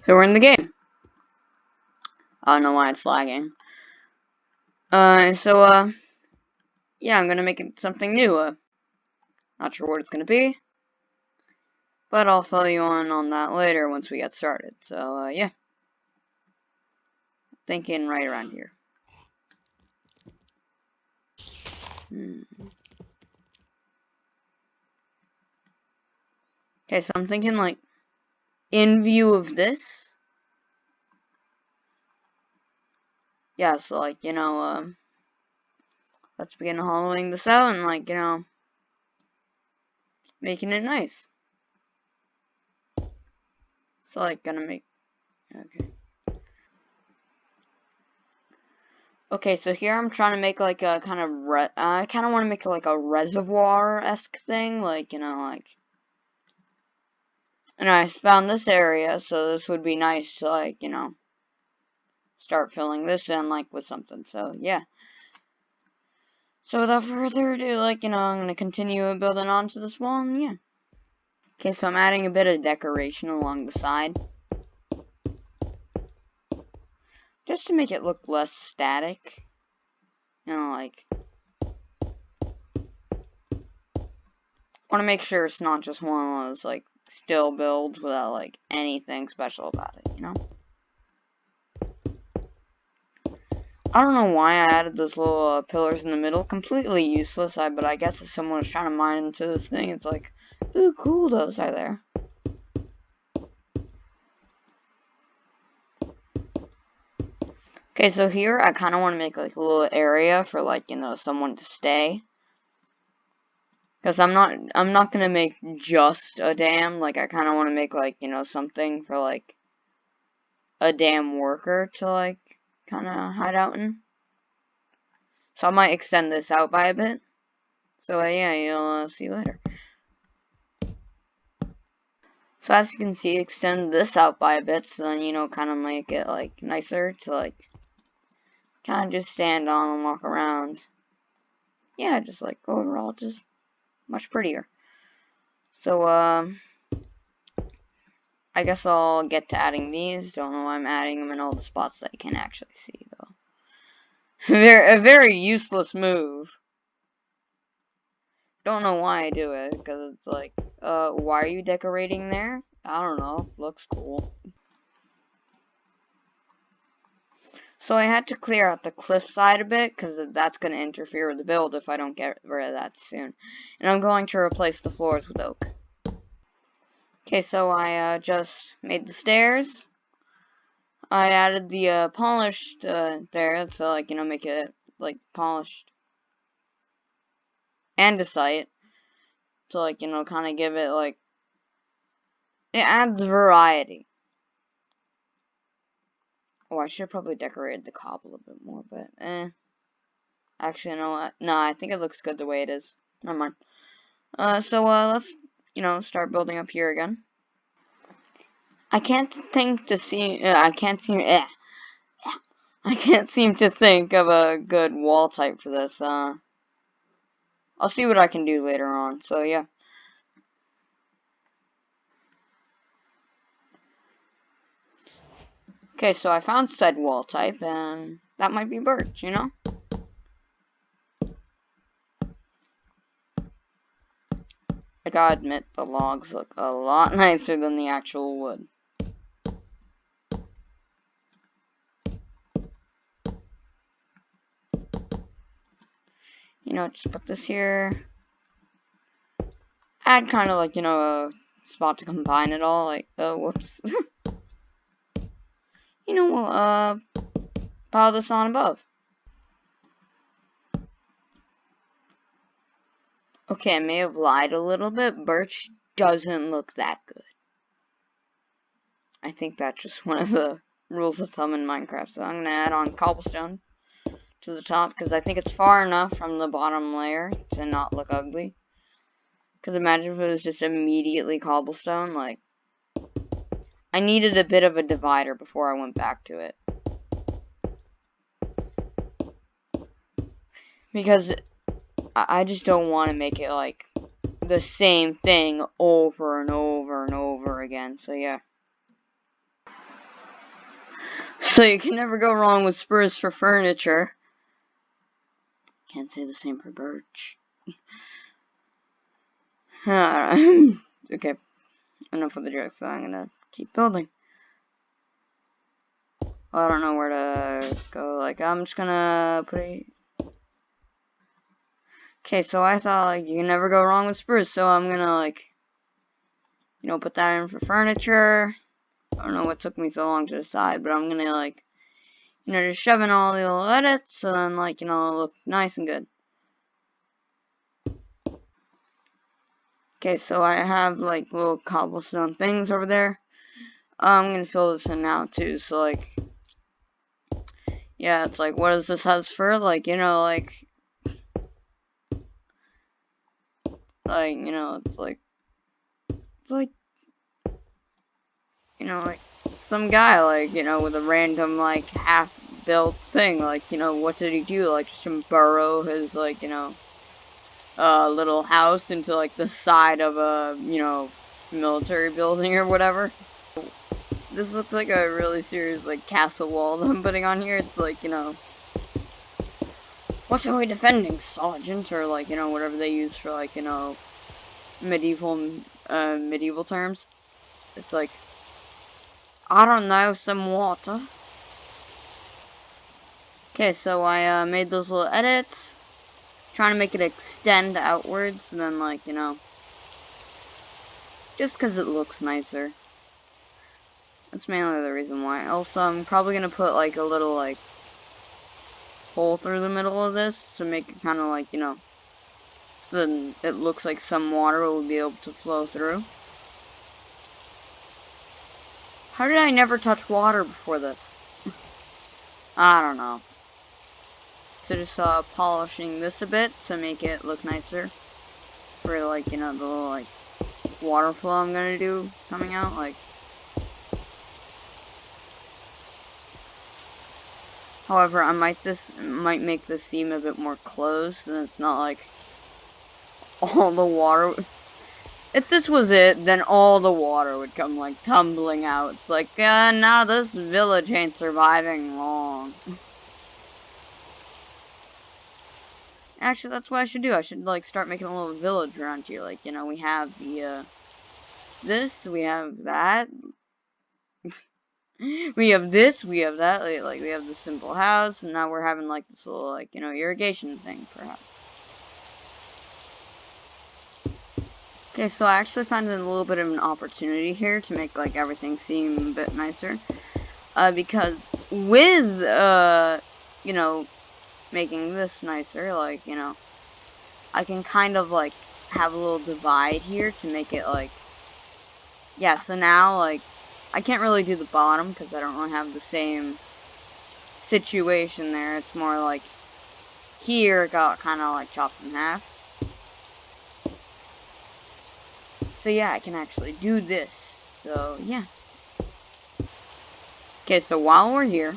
So we're in the game. I don't know why it's lagging. Yeah, I'm gonna make it something new. Not sure what it's gonna be, but I'll fill you on that later once we get started. So, yeah. Thinking right around here. Okay, so I'm thinking, like, in view of this. Yeah, so, like, let's begin hollowing this out and, like, making it nice. So, like, gonna make... Okay. Okay, so here I'm trying to make, like, a kind of... I kind of want to make, like, a reservoir-esque thing. Like, like... And I found this area, so this would be nice to, like, start filling this in, like, with something. So, yeah. So, without further ado, like, I'm gonna continue building onto this wall, and yeah. Okay, so I'm adding a bit of decoration along the side. Just to make it look less static. Like... I want to make sure it's not just one of those, like, still builds without, like, anything special about it, I don't know why I added those little pillars in the middle. Completely useless, but I guess if someone was trying to mine into this thing, it's like, ooh, cool, those are there. Okay, so here I kind of want to make, like, a little area for, like, someone to stay. Because I'm not going to make just a dam. Like, I kind of want to make, like, something for, like, a dam worker to, like, kind of hide out in. So I might extend this out by a bit. So, yeah, you'll see you later. So, as you can see, extend this out by a bit, so then, kind of make it, like, nicer to, like, kind of just stand on and walk around. Yeah, just, like, overall, just much prettier. So, I guess I'll get to adding these. Don't know why I'm adding them in all the spots that I can actually see, though. A very useless move. Don't know why I do it, because it's like, why are you decorating there? I don't know. Looks cool. So I had to clear out the cliff side a bit, because that's going to interfere with the build if I don't get rid of that soon. And I'm going to replace the floors with oak. Okay, so I just made the stairs. I added the polished there, so, like, make it, like, polished andesite. To, like, kind of give it, like, it adds variety. Oh, I should have probably decorated the cobble a bit more, but, Actually, you know what? No, I think it looks good the way it is. Never mind. Let's, start building up here again. I can't think to see, I can't seem to think of a good wall type for this. I'll see what I can do later on, so yeah. Okay, so I found said wall type, and that might be birch, I gotta admit, the logs look a lot nicer than the actual wood. Just put this here. Add kind of like, a spot to combine it all, like, whoops. We'll, pile this on above. Okay, I may have lied a little bit. Birch doesn't look that good. I think that's just one of the rules of thumb in Minecraft. So I'm going to add on cobblestone to the top, because I think it's far enough from the bottom layer to not look ugly. Because imagine if it was just immediately cobblestone, like, I needed a bit of a divider before I went back to it. Because I just don't want to make it, like, the same thing over and over and over again, so yeah. So you can never go wrong with spruce for furniture. Can't say the same for birch. Okay, enough of the jokes, so I'm gonna keep building. I don't know where to go, like, I'm just gonna put a... Okay, so I thought, like, you can never go wrong with spruce, so I'm gonna, like, you know, put that in for furniture. I don't know what took me so long to decide, but I'm gonna, like, you know, just shove in all the little edits, and then, like, you know, look nice and good. Okay, so I have, like, little cobblestone things over there. I'm gonna fill this in now, too, so, like, yeah, it's like, what does this has for, like, you know, like, you know, it's like, you know, like, some guy, like, you know, with a random, like, half-built thing, like, you know, what did he do, like, just burrow his, like, you know, little house into, like, the side of a, you know, military building or whatever. This looks like a really serious, like, castle wall that I'm putting on here. It's like, you know, what are we defending, Sergeant? Or, like, you know, whatever they use for, like, you know, medieval terms. It's like, I don't know, some water. Okay, so I made those little edits. Trying to make it extend outwards, and then, like, you know, just because it looks nicer. That's mainly the reason why. Also, I'm probably going to put, like, a little, like, hole through the middle of this to make it kind of, like, you know, so then it looks like some water will be able to flow through. How did I never touch water before this? I don't know. So just polishing this a bit to make it look nicer for, like, you know, the little, like, water flow I'm gonna do coming out, like. However, I might make this seem a bit more closed, and it's not like all the water. If this was it, then all the water would come, like, tumbling out. It's like, nah, this village ain't surviving long. Actually, that's what I should do. I should, like, start making a little village around here. Like, you know, we have the, this, we have that. We have this, we have that, like, we have the simple house, and now we're having, like, this little, like, you know, irrigation thing, perhaps. Okay, so I actually found a little bit of an opportunity here to make, like, everything seem a bit nicer. Because with, you know, making this nicer, like, you know, I can kind of, like, have a little divide here to make it, like, yeah, so now, like, I can't really do the bottom because I don't really have the same situation there. It's more like here it got kind of like chopped in half. So yeah, I can actually do this. So yeah. Okay, so while we're here,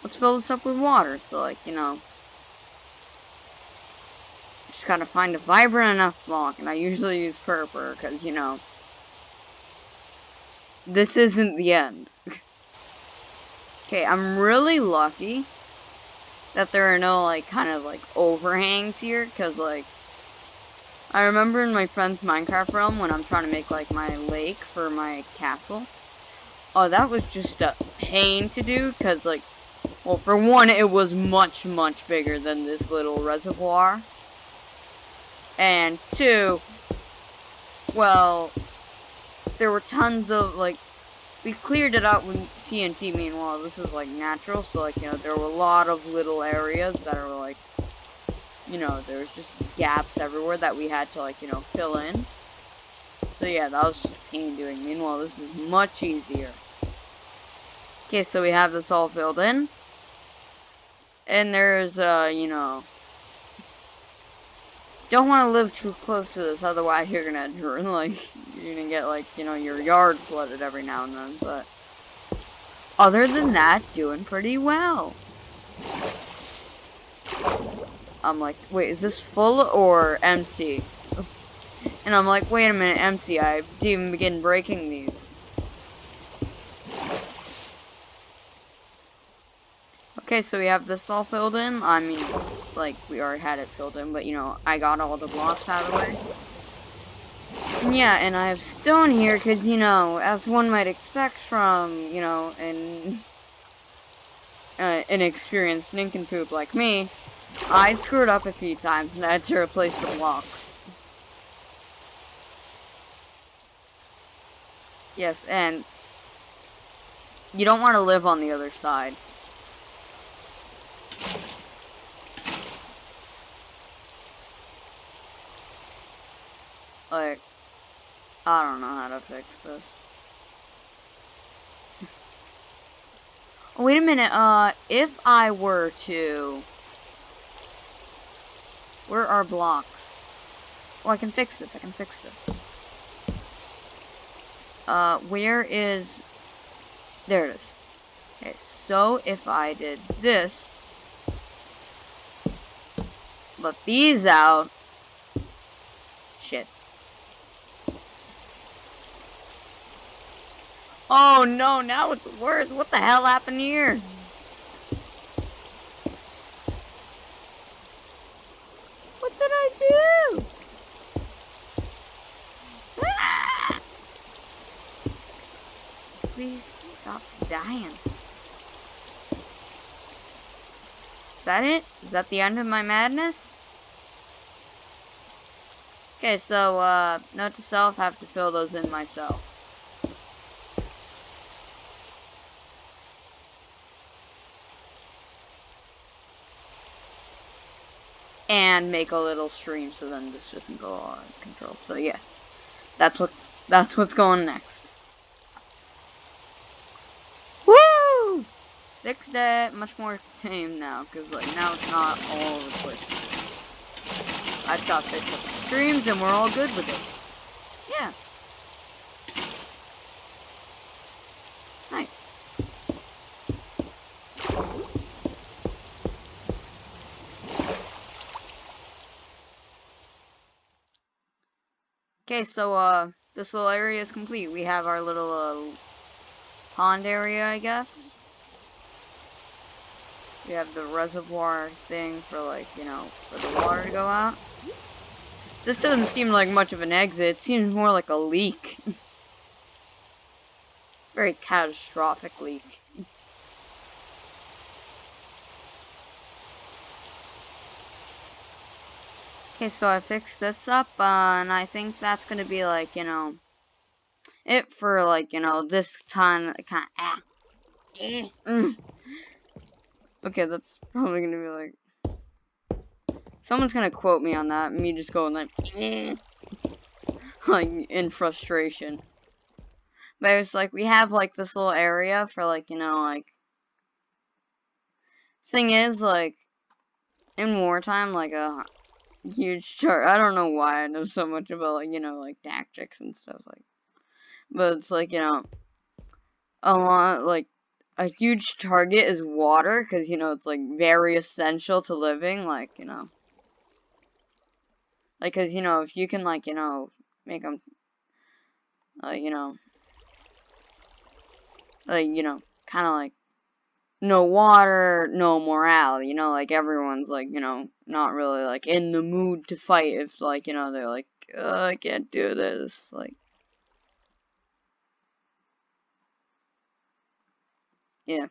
let's fill this up with water. So, like, you know, just gotta find a vibrant enough block, and I usually use purple because, you know, this isn't the end. Okay, I'm really lucky that there are no, like, kind of, like, overhangs here, because, like, I remember in my friend's Minecraft realm when I'm trying to make, like, my lake for my castle. Oh, that was just a pain to do, because, like, well, for one, it was much, much bigger than this little reservoir. And two, well, there were tons of, like, we cleared it out with TNT, meanwhile, this is, like, natural, so, like, you know, there were a lot of little areas that are, like, you know, there was just gaps everywhere that we had to, like, you know, fill in. So, yeah, that was just a pain doing. Meanwhile, this is much easier. Okay, so we have this all filled in. And there's, you know, don't want to live too close to this, otherwise you're gonna, like, you're gonna get, like, you know, your yard flooded every now and then, but other than that, doing pretty well. I'm like, wait, is this full or empty? And I'm like, wait a minute, empty, I didn't even begin breaking these. Okay, so we have this all filled in. I mean, like, we already had it filled in, but, you know, I got all the blocks out of the way. And yeah, and I have stone here, because, you know, as one might expect from, you know, an inexperienced nincompoop like me, I screwed up a few times and I had to replace the blocks. Yes, and you don't want to live on the other side. Like, I don't know how to fix this. Oh, wait a minute, if I were to... Where are blocks? Oh, I can fix this, where is... There it is. Okay, so if I did this... Let these out... Shit. Oh no, now it's worse. What the hell happened here? What did I do? Ah! Please stop dying. Is that it? Is that the end of my madness? Okay, so, note to self, have to fill those in myself. And make a little stream so then this doesn't go out of control. So yes, that's what's going next. Woo! Fixed it. Much more tame now, because like now it's not all over the place. I just got fixed up the streams and we're all good with it. Yeah. Nice. Okay, so, this little area is complete. We have our little, pond area, I guess. We have the reservoir thing for, like, you know, for the water to go out. This doesn't seem like much of an exit. It seems more like a leak. Very catastrophic leak. Okay, so I fixed this up, and I think that's gonna be like, you know, it for like, you know, this time Okay, that's probably gonna be like, someone's gonna quote me on that, me just going like, like in frustration. But it's like, we have like this little area for like, you know, like, thing is, like, in wartime, like a huge chart. I don't know why I know so much about, like, you know, like tactics and stuff, like, but it's like, you know, a lot, like, a huge target is water, because, you know, it's like very essential to living, like, you know, like, because, you know, if you can, like, you know, make them, you know, like, you know, kind of like, no water, no morale, you know, like, everyone's, like, you know, not really, like, in the mood to fight if, like, you know, they're like, I can't do this, like, yeah.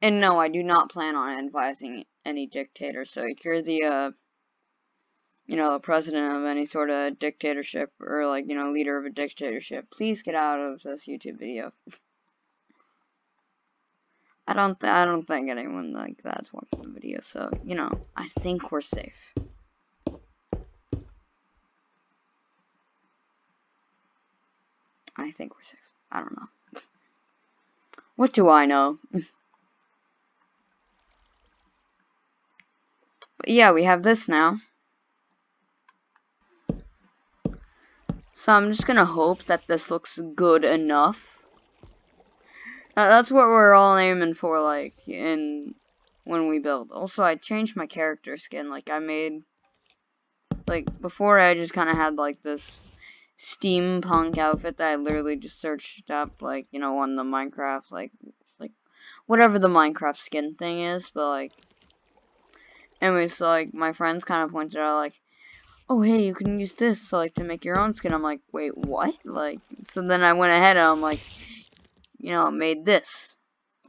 And no, I do not plan on advising any dictator, so if you're the, you know, the president of any sort of dictatorship, or, like, you know, leader of a dictatorship, please get out of this YouTube video. I don't think anyone like that's watching the video, so, you know, I think we're safe. I think we're safe. I don't know. What do I know? But yeah, we have this now. So I'm just gonna hope that this looks good enough. That's what we're all aiming for, like, when we build. Also, I changed my character skin. Like, I made, like, before I just kind of had, like, this steampunk outfit that I literally just searched up, like, you know, on the Minecraft, like whatever the Minecraft skin thing is, but, like, anyway, so, like, my friends kind of pointed out, like, oh, hey, you can use this, so, like, to make your own skin. I'm like, wait, what? Like, so then I went ahead and I'm like, you know, made this.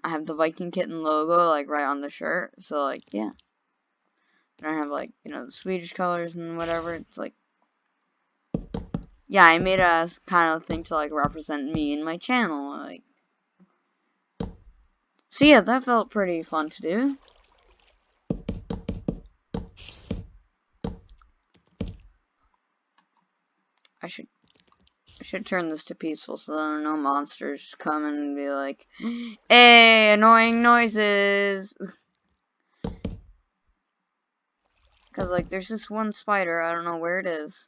I have the Viking Kitten logo, like, right on the shirt, so, like, yeah. And I have, like, you know, the Swedish colors and whatever. It's like, yeah, I made a kind of thing to, like, represent me and my channel, like. So, yeah, that felt pretty fun to do. I should turn this to peaceful so that no monsters come and be like, hey, annoying noises. Because, like, there's this one spider, I don't know where it is.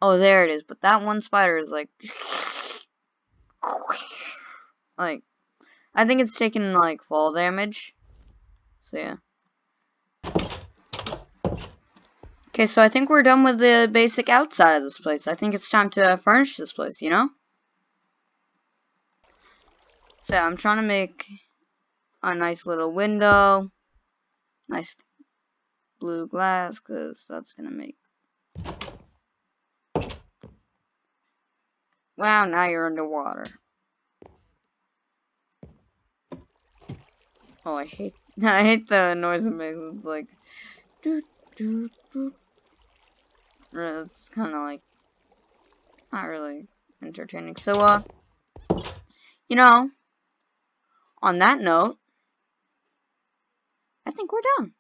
Oh, there it is, but that one spider is, like, like, I think it's taking, like, fall damage. So, yeah. Okay, so I think we're done with the basic outside of this place. I think it's time to furnish this place, you know? So, I'm trying to make a nice little window. Nice blue glass, because that's going to make... Wow, now you're underwater. Oh, I hate the noise it makes. It's like... Doo, doo, doo. It's kind of like... Not really entertaining. So, you know, on that note, I think we're done.